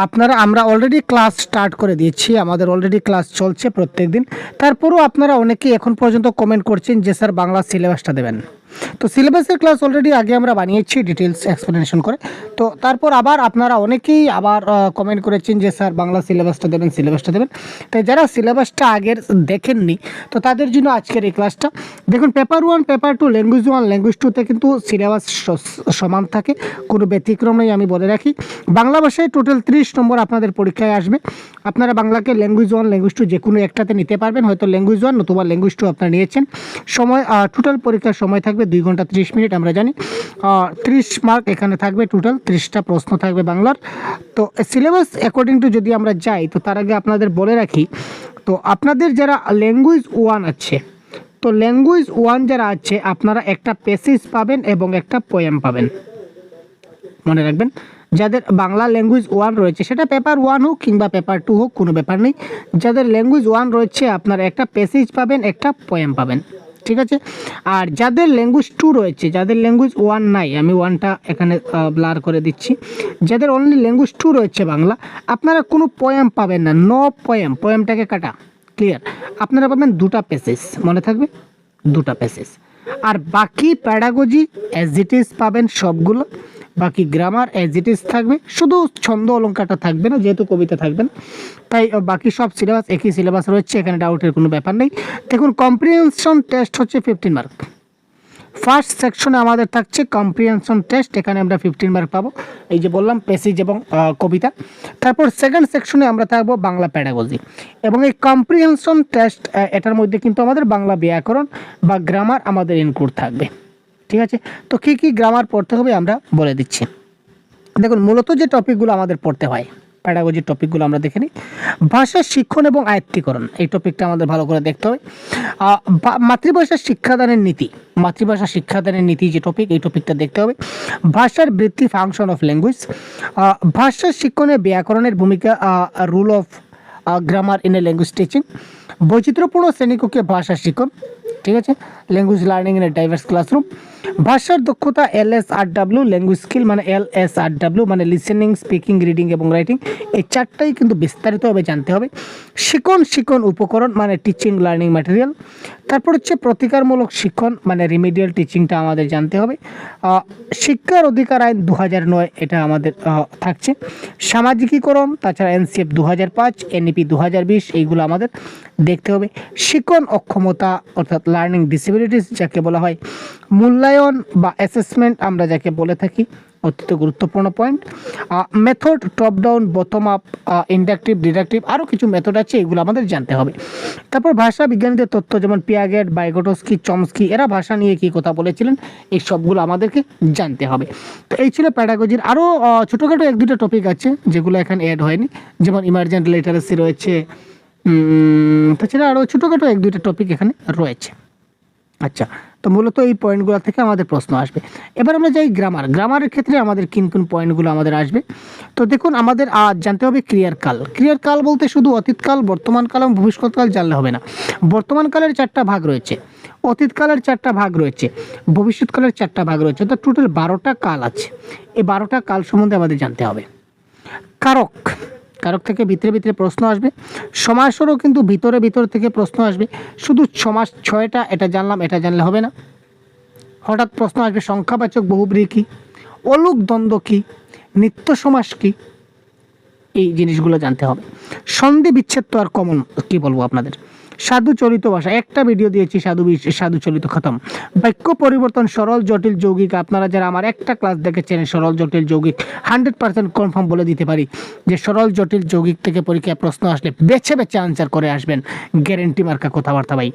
আপনারা আমরা already class start করে দিয়েছি, আমাদের অলরেডি ক্লাস চলছে প্রত্যেক দিন। তারপরেও আপনারা অনেকেই এখন পর্যন্ত কমেন্ট করছেন যে স্যার বাংলা সিলেবাসটা দেবেন। তো সিলেবাসের ক্লাস অলরেডি আগে আমরা বানিয়েছি ডিটেলস এক্সপ্লেনেশন করে। তো তারপর আবার আপনারা অনেকেই আবার কমেন্ট করেছেন যে স্যার বাংলা সিলেবাসটা দেবেন, সিলেবাসটা দেবেন। তাই যারা সিলেবাসটা আগের দেখেননি তো তাদের জন্য আজকের এই ক্লাসটা। দেখুন, পেপার 1, পেপার 2, ল্যাঙ্গুয়েজ 1, ল্যাঙ্গুয়েজ 2তে কিন্তু সিলেবাস সমান থাকে, কোনো ব্যতিক্রম নেই। আমি বলে রাখি, বাংলা ভাষায় টোটাল 30 নম্বর আপনাদের পরীক্ষায় আসবে। আপনারা বাংলাকে ল্যাঙ্গুয়েজ 1, ল্যাঙ্গুয়েজ 2 যে কোনো একটাতে নিতে পারবেন। হয়তো ল্যাঙ্গুয়েজ 1 নতুবা ল্যাঙ্গুয়েজ 2 আপনারা নিয়েছেন। সময় টোটাল পরীক্ষার সময় থাকবে 2 ঘন্টা 30 মিনিট। আমরা জানি 30 মার্ক এখানে থাকবে, টোটাল 30টা প্রশ্ন থাকবে বাংলার। তো সিলেবাস অ্যাকর্ডিং টু যদি আমরা যাই, তো তার আগে আপনাদের বলে রাখি, তো আপনাদের যারা ল্যাঙ্গুয়েজ 1 আছে, তো ল্যাঙ্গুয়েজ 1 যারা আছে আপনারা একটা প্যাসেজ পাবেন এবং একটা পোয়েম পাবেন। মনে রাখবেন, যাদের বাংলা ল্যাঙ্গুয়েজ 1 রয়েছে, সেটা পেপার 1 হোক কিংবা পেপার 2 হোক, কোনো ব্যাপার নেই। যাদের ল্যাঙ্গুয়েজ 1 রয়েছে আপনারা একটা প্যাসেজ পাবেন, একটা পোয়েম পাবেন, ঠিক আছে। আর যাদের ল্যাঙ্গুয়েজ 2 রয়েছে, যাদের ল্যাঙ্গুয়েজ 1 নাই, আমি 1টা এখানে ব্লার করে দিচ্ছি, যাদের অনলি ল্যাঙ্গুয়েজ 2 রয়েছে বাংলা, আপনারা কোনো পোয়েম পাবেন না। নো পোয়েম, পোয়েমটাকে কাটা, ক্লিয়ার। আপনারা পাবেন 2টা প্যাসেজ, মনে থাকবে 2টা প্যাসেজ। আর বাকি প্যাডাগজি অ্যাজ ইট ইজ পাবেন সবগুলো, বাকি গ্রামার অ্যাজ ইট ইজ থাকবে, শুধু ছন্দ অলঙ্কারটা থাকবে না, যেহেতু কবিতা থাকবে না। তাই বাকি সব সিলেবাস একই সিলেবাস রয়েছে, এখানে ডাউটের কোনো ব্যাপার নেই। দেখুন, কম্প্রিহেনশন টেস্ট হচ্ছে 15 মার্ক। ফার্স্ট সেকশনে আমাদের থাকছে কম্প্রিহেনশন টেস্ট, এখানে আমরা 15 মার্ক পাবো, এই যে বললাম প্যাসেজ এবং কবিতা। তারপর সেকেন্ড সেকশনে আমরা থাকবো বাংলা প্যাডাগজি, এবং এই কম্প্রিহেনশন টেস্ট এটার মধ্যে কিন্তু আমাদের বাংলা ব্যাকরণ বা গ্রামার আমাদের ইনক্লুড থাকবে, ঠিক আছে। তো কী কী গ্রামার পড়তে হবে আমরা বলে দিচ্ছি। দেখুন, মূলত যে টপিকগুলো আমাদের পড়তে হয়, প্যাডাগজির টপিকগুলো আমরা দেখে নিই। ভাষা শিক্ষণ এবং আয়ত্তীকরণ, এই টপিকটা আমাদের ভালো করে দেখতে হবে। মাতৃভাষা শিক্ষাদানের নীতি, মাতৃভাষা শিক্ষাদানের নীতি যে টপিক, এই টপিকটা দেখতে হবে। ভাষার বৃদ্ধি, ফাংশন অফ ল্যাঙ্গুয়েজ, ভাষা শিক্ষণে ব্যাকরণের ভূমিকা, rule of grammar in a language teaching, বৈচিত্র্যপূর্ণ শ্রেণীকক্ষে ভাষা শিক্ষণ, ঠিক আছে, language learning in a diverse classroom, ভাষার দক্ষতা LSRW, ল্যাঙ্গুয়েজ স্কিল মানে LSRW মানে লিসেনিং, স্পিকিং, রিডিং এবং রাইটিং, এই 4টাই কিন্তু বিস্তারিতভাবে জানতে হবে। শিক্ষণ উপকরণ মানে টিচিং লার্নিং ম্যাটেরিয়াল। তারপর হচ্ছে প্রতিকারমূলক শিক্ষণ মানে রিমিডিয়াল টিচিংটা আমাদের জানতে হবে। শিক্ষার অধিকার আইন 2009, এটা আমাদের থাকছে। সামাজিকীকরণ, তাছাড়া NCF 2005, NEP 2020, এইগুলো আমাদের দেখতে হবে। শিক্ষণ অক্ষমতা অর্থাৎ লার্নিং ডিসেবিলিটিস যাকে বলা হয়, মূল্যায়ন বা অ্যাসেসমেন্ট আমরা যাকে বলে থাকি, অত্যন্ত গুরুত্বপূর্ণ point. Method top down, bottom up, inductive, deductive, আরও কিছু মেথড আছে, এগুলো আমাদের জানতে হবে। তারপর ভাষা বিজ্ঞানীদের তথ্য, যেমন পিয়াগেট, বাইগোটস্কি, চমস্কি, এরা ভাষা নিয়ে কী কথা বলেছিলেন, এই সবগুলো আমাদেরকে জানতে হবে। তো এই ছিল প্যাডাগজির। আরও ছোটোখাটো 1-2টা টপিক আছে যেগুলো এখানে অ্যাড হয়নি, যেমন ইমার্জেন্ট লিটারেসি রয়েছে, তাছাড়া আরও ছোটোখাটো 1-2টা টপিক এখানে রয়েছে। আচ্ছা, তো মূলত এই পয়েন্টগুলো থেকে আমাদের প্রশ্ন আসবে। এবার আমরা যাই গ্রামার। গ্রামারের ক্ষেত্রে আমাদের কোন পয়েন্টগুলো আমাদের আসবে। তো দেখুন, আমাদের জানতে হবে ক্রিয়ার কাল। ক্রিয়ার কাল বলতে শুধু অতীতকাল, বর্তমানকাল এবং ভবিষ্যৎকাল জানলে হবে না। বর্তমানকালের 4টা ভাগ রয়েছে, অতীতকালের 4টা ভাগ রয়েছে, ভবিষ্যৎকালের 4টা ভাগ রয়েছে, তো টোটাল 12টা কাল আছে। এই 12টা কাল সম্বন্ধে আমাদের জানতে হবে। কারক, কারক থেকে ভিতরে প্রশ্ন আসবে। সমাসেরও কিন্তু ভিতরে থেকে প্রশ্ন আসবে। শুধু সমাস 6টা এটা জানলাম, এটা জানলে হবে না। হঠাৎ প্রশ্ন আসবে সংখ্যাবাচক বহুব্রীহি কী, অলুক দ্বন্দ্ব কী, নিত্য সমাস কী, এই জিনিসগুলো জানতে হবে। সন্ধি বিচ্ছেদ তো আর কমন কী বলবো আপনাদের। সাধু চলিত ভাষা, একটা ভিডিও দিয়েছি, সাধু চলিত খতম। বাক্য পরিবর্তন, সরল জটিল যৌগিক, আপনারা যারা আমার একটা ক্লাস দেখেছেন সরল জটিল যৌগিক, 100% কনফার্ম বলে দিতে পারি যে সরল জটিল যৌগিক থেকে পরীক্ষায় প্রশ্ন আসলে বেছে আনসার করে আসবেন, গ্যারেন্টি মার্কা কথাবার্তা ভাই।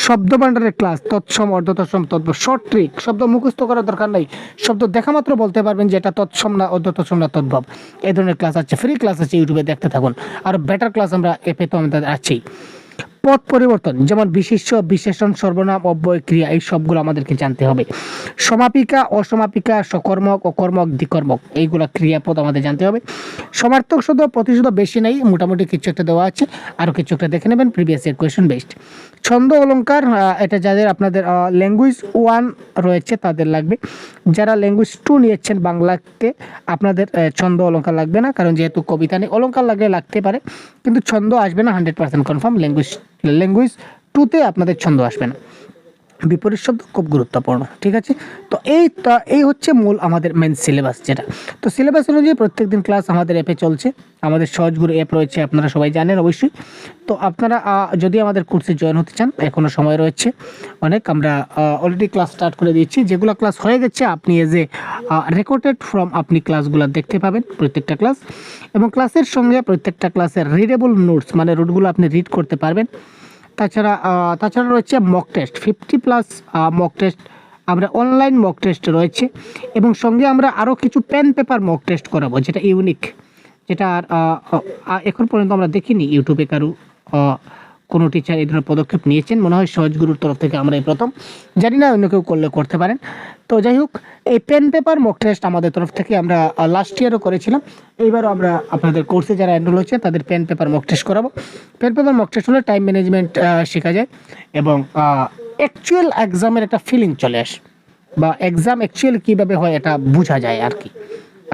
শব্দ ভাণ্ডারের ক্লাস, তৎসম, অর্ধতৎসম, তদ্ভব, শর্ট ট্রিক, শব্দ মুখস্থ করার দরকার নাই, শব্দ দেখা মাত্র বলতে পারবেন যে এটা তৎসম না, অর্ধতৎসম না, তদ্ভব। এই ধরনের ক্লাস আছে, ফ্রি ক্লাস আছে, ইউটিউবে দেখতে থাকুন। আর বেটার ক্লাস আমরা এপে তো আমাদের আছেই। পদ পরিবর্তন, যেমন বিশেষ্য, বিশেষণ, সর্বনাম, অব্যয়, ক্রিয়া, এই সবগুলো আমাদেরকে জানতে হবে। সমাপিকা, অসমাপিকা, সকর্মক, অকর্মক, দ্বিকর্মক, এইগুলা ক্রিয়াপদ আমাদের জানতে হবে। সমার্থক শব্দ প্রতিশব্দ বেশি নেই, মোটামুটি কিছু একটা দেওয়া আছে, আরও কিছু একটা দেখে নেবেন, প্রিভিয়াস ইয়ার কোয়েশ্চেন বেসড। ছন্দ অলঙ্কার, এটা যাদের আপনাদের ল্যাঙ্গুয়েজ 1 রয়েছে তাদের লাগবে। যারা ল্যাঙ্গুয়েজ 2 নিয়েছেন বাংলাতে, আপনাদের ছন্দ অলঙ্কার লাগবে না, কারণ যেহেতু কবিতা নেই। অলঙ্কার লাগতে পারে, কিন্তু ছন্দ আসবে না 100% কনফার্ম। ল্যাঙ্গুয়েজ 2তে আপনাদের ছন্দ আসবে না। বিপরীত শব্দ খুব গুরুত্বপূর্ণ, ঠিক আছে। তো এই হচ্ছে মূল আমাদের মেন সিলেবাস যেটা। তো সিলেবাস অনুযায়ী প্রত্যেকদিন ক্লাস আমাদের অ্যাপে চলছে। আমাদের সহজগুরু অ্যাপ রয়েছে, আপনারা সবাই জানেন অবশ্যই। তো আপনারা যদি আমাদের কোর্সে জয়েন হতে চান, এখনও সময় রয়েছে অনেক। আমরা অলরেডি ক্লাস স্টার্ট করে দিচ্ছি। যেগুলো ক্লাস হয়ে গেছে আপনি রেকর্ডেড ফ্রম আপনি ক্লাসগুলো দেখতে পাবেন, প্রত্যেকটা ক্লাস। এবং ক্লাসের সঙ্গে প্রত্যেকটা ক্লাসের রিডেবল নোটস, মানে নোটগুলো আপনি রিড করতে পারবেন। তাছাড়া রয়েছে মক টেস্ট, 50+ মক টেস্ট, আমরা অনলাইন মক টেস্ট রয়েছে। এবং সঙ্গে আমরা আরও কিছু পেন পেপার মক টেস্ট করাবো, যেটা ইউনিক, যেটা এখন পর্যন্ত আমরা দেখিনি ইউটিউবে কারো কোনো টিচার এই ধরনের পদক্ষেপ নিয়েছেন। মনে হয় সহজগুরুর তরফ থেকে আমরা এই প্রথম, জানি না অন্য কেউ করলে করতে পারেন। তো যাই হোক, এই পেন পেপার মক টেস্ট আমাদের তরফ থেকে আমরা লাস্ট ইয়ারও করেছিলাম। এইবারও আমরা আপনাদের কোর্সে যারা এনরোল হচ্ছে তাদের পেন পেপার মক টেস্ট করাবো। পেন পেপার মক টেস্ট হলে টাইম ম্যানেজমেন্ট শেখা যায় এবং অ্যাকচুয়াল এক্সামের একটা ফিলিং চলে আসে, বা এক্সাম অ্যাকচুয়ালি কীভাবে হয় এটা বোঝা যায় আর কি।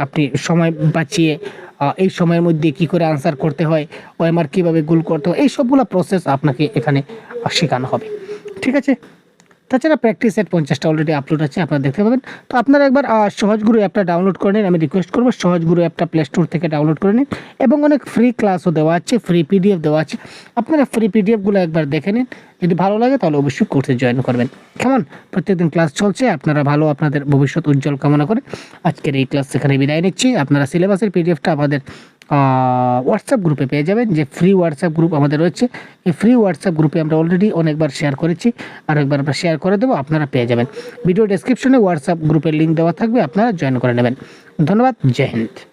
আপনি সময় বাঁচিয়ে এই সময়ের মধ্যে কি করে আনসার করতে হয়, ওএমআর কীভাবে গোল করতে হয়, এই সবগুলো প্রসেস আপনাকে এখানে শেখানো হবে, ঠিক আছে। তাছাড়া প্র্যাকটিস সেট 50টা অলরেডি আপলোড আছে, আপনারা দেখতে পাবেন। তো আপনারা একবার সহজগুরু অ্যাপটা ডাউনলোড করে নিন। আমি রিকোয়েস্ট করবো সহজগুরু অ্যাপটা প্লে স্টোর থেকে ডাউনলোড করে নিন। এবং অনেক ফ্রি ক্লাসও দেওয়া আছে, ফ্রি পিডিএফ দেওয়া আছে। আপনারা ফ্রি পিডিএফগুলো একবার দেখে নিন, যদি ভালো লাগে তাহলে অবশ্যই কোর্সে জয়েন করবেন। কেমন? প্রত্যেকদিন ক্লাস চলছে, আপনারা ভালো আপনাদের ভবিষ্যৎ উজ্জ্বল কামনা করে আজকের এই ক্লাস সেখানে বিদায় নিচ্ছি। আপনারা সিলেবাসের পিডিএফটা আমাদের হোয়াটসঅ্যাপ গ্রুপে পেয়ে যাবেন, যে ফ্রি হোয়াটসঅ্যাপ গ্রুপ আমাদের রয়েছে। এই ফ্রি হোয়াটসঅ্যাপ গ্রুপে আমরা অলরেডি অনেকবার শেয়ার করেছি, আর একবার আমরা শেয়ার করে দেবো, আপনারা পেয়ে যাবেন। ভিডিও ডেসক্রিপশনে হোয়াটসঅ্যাপ গ্রুপের লিঙ্ক দেওয়া থাকবে, আপনারা জয়েন করে নেবেন। ধন্যবাদ, জয় হিন্দ।